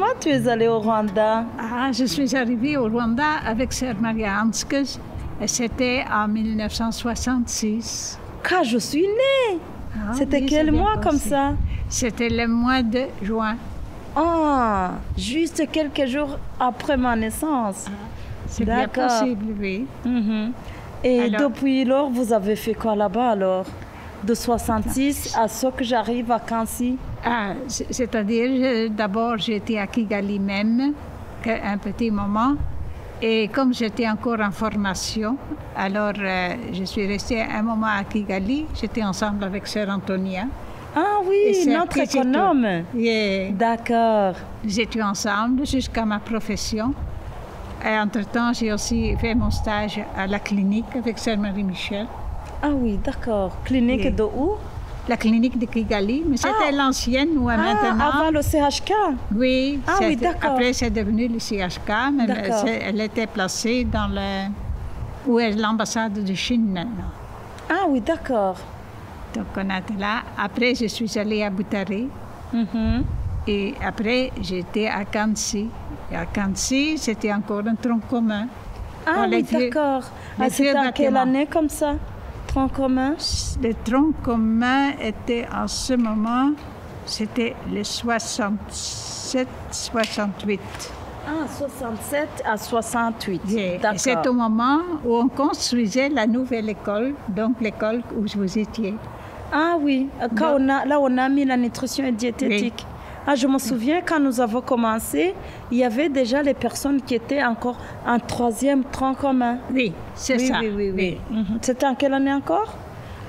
comment tu es allée au Rwanda? Ah, je suis arrivée au Rwanda avec Sœur Maria Hanskes et c'était en 1966. Quand je suis née. Ah, C'était oui, quel c'est bien mois comme passé. ça? C'était le mois de juin. Ah, juste quelques jours après ma naissance. C'est bien D'accord. possible, oui. Mhm. Et Alors- depuis lors, vous avez fait quoi là-bas alors? De 66 à ce que j'arrive à Kansi? Ah, c'est-à-dire, d'abord, j'étais à Kigali même, un petit moment. Et comme j'étais encore en formation, alors je suis restée un moment à Kigali. J'étais ensemble avec Sœur Antonia. Ah Et oui, c'est notre après, économe. Et D'accord. nous étions ensemble jusqu'à ma profession. Et entre-temps, j'ai aussi fait mon stage à la clinique avec Sœur Marie-Michel. Ah oui, d'accord. Clinique Oui. de où? La clinique de Kigali, mais c'était l'ancienne ou maintenant. Avant le CHK. Oui, Ah oui, c'était- d'accord. après c'est devenu le CHK, mais D'accord. elle était placée dans où est l'ambassade de Chine maintenant. Ah oui, d'accord. Donc on était là. Après, je suis allée à Butare Mhm. et après, j'étais à Kansi. Et à Kansi, c'était encore un tronc commun. Ah Dans les oui, vieux- d'accord. les Ah, c'était vieux en quelle bâtiments. année comme ça? Tronc commun? Le tronc commun était en ce moment, c'était le 67-68. Ah, 67 à 68. Et D'accord. c'est au moment où on construisait la nouvelle école, donc l'école où vous étiez. Ah oui, quand on a mis la nutrition et diététique. Ah, je me souviens quand nous avons commencé, il y avait déjà les personnes qui étaient encore en troisième tronc commun. Oui, c'est Oui, ça. oui, oui, oui. Mhm. C'était en quelle année encore?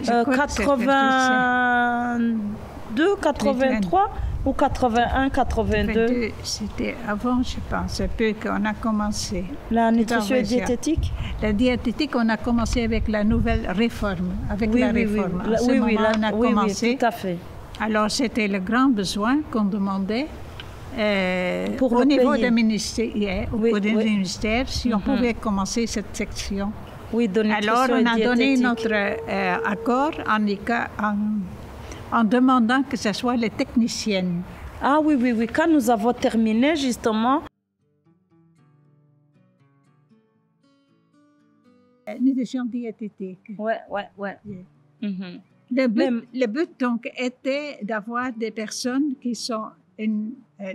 Je crois que c'était 82, 83 ou 81, 82? 22, c'était avant, je pense, un peu qu'on a commencé. La nutrition et Tout en diététique? La diététique, on a commencé avec la nouvelle réforme, avec la réforme. À ce moment, on a commencé. Oui, tout à fait. Alors, c'était le grand besoin qu'on demandait Pour au le niveau payer. des ministères, Oui, des oui. ministères, si on pouvait commencer cette section. Oui, de nutrition Alors, on et a donné diététique. notre accord en demandant que ce soit les techniciennes. Ah oui, oui, oui. Quand nous avons terminé, justement, Nutrition diététique. ouais. Mhm. Le but donc, était d'avoir des personnes qui sont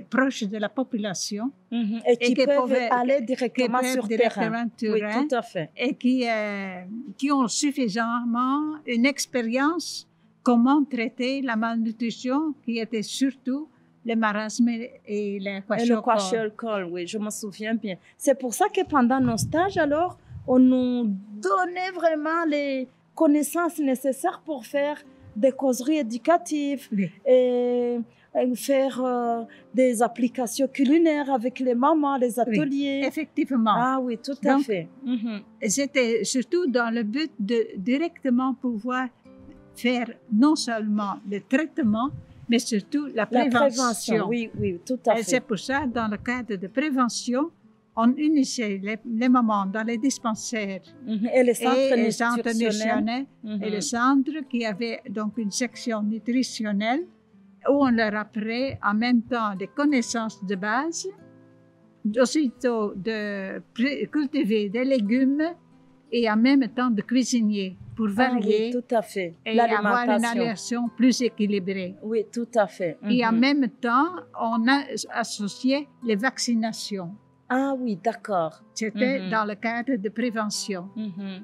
proches de la population Mhm. Et qui peuvent aller directement peuvent sur directement terrain. Oui, terrain. tout à fait. Et qui ont suffisamment une expérience comment traiter la malnutrition, qui était surtout le marasme et le Et le kwashiorkor. kwashiorkor, oui, je me souviens bien. C'est pour ça que pendant nos stages, alors, on nous donnait vraiment les connaissances nécessaires pour faire des causeries éducatives Oui. et faire des applications culinaires avec les mamans, les ateliers. Effectivement. Ah oui, tout à Donc, fait. Mhm. C'était surtout dans le but de directement pouvoir faire non seulement le traitement, mais surtout la La prévention. prévention, oui, oui, tout à Et fait. c'est pour ça, dans le cadre de prévention, on unissait les mamans dans les dispensaires Mhm. Et les centres et les centres nutritionnels. nutritionnels et le centre qui avait donc une section nutritionnelle où on leur apprenait en même temps des connaissances de base, aussitôt de cultiver des légumes et en même temps de cuisiner pour varier Ah oui, tout à fait. et avoir une L'alimentation. alimentation plus équilibrée. Oui, tout à fait. Et en Mhm. même temps, on a associé les vaccinations. Ah oui, d'accord. C'était Mhm. dans le cadre de prévention. Mhm.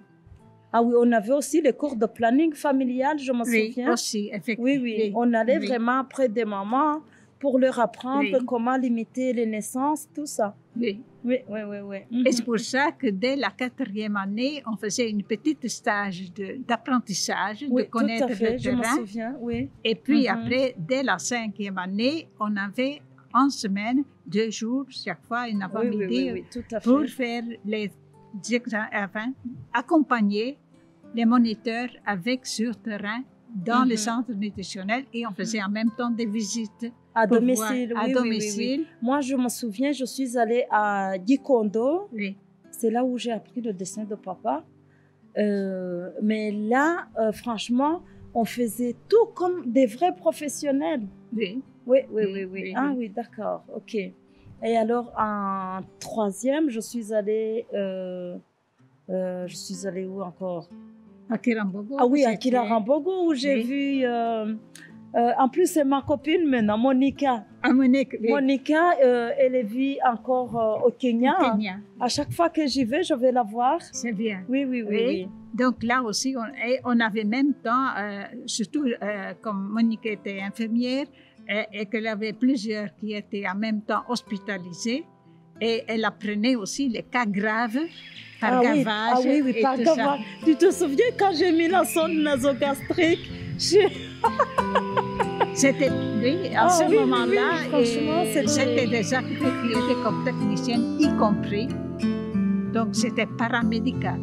Ah oui, on avait aussi les cours de planning familial, je me Oui, souviens. aussi, effectivement. Oui, oui, on allait Oui. vraiment auprès des mamans pour leur apprendre Oui. comment limiter les naissances, tout ça. Oui. Oui, oui, oui, oui. Et c'est pour ça que dès la 4e année, on faisait une petite stage d'apprentissage, Oui, de connaître tout à fait, le je me terrain. souviens, oui. Et puis Mhm. après, dès la 5e année, on avait en semaine 2 jours, chaque fois, une Oui, avant-midi, oui, tout à fait. pour faire les examens, accompagner les moniteurs avec sur terrain dans les centres nutritionnels et on faisait en même temps des visites À pour domicile, voir, à oui, oui, oui, domicile. oui. Moi, je me souviens, je suis allée à Gikondo. Oui. C'est là où j'ai appris le dessin de papa. Mais là, franchement, on faisait tout comme des vrais professionnels. Oui. Oui, oui, Oui, oui, oui. oui, Ah oui. oui, d'accord, ok. Et alors, en troisième, je suis allée où encore? À Kirambogo. Ah oui, à c'était- Kilarambogo, où j'ai Oui. vu... en plus, c'est ma copine maintenant, Monica. À Monique, oui, Monica, elle vit encore au Kenya. au Kenya. À chaque fois que j'y vais, je vais la voir. C'est bien. Oui, oui, oui. Oui. oui. Donc là aussi, on avait même temps, surtout comme Monique était infirmière et qu'elle avait plusieurs qui étaient en même temps hospitalisés, et elle apprenait aussi les cas graves par gavage. Ah oui, oui, et par tout ça. gavage. Tu te souviens quand j'ai mis la sonde nasogastrique? C'était, oui, à ce oui, oui, moment-là, oui, franchement, c'était des actes qui étaient comme technicienne, y compris. Donc, c'était paramédical.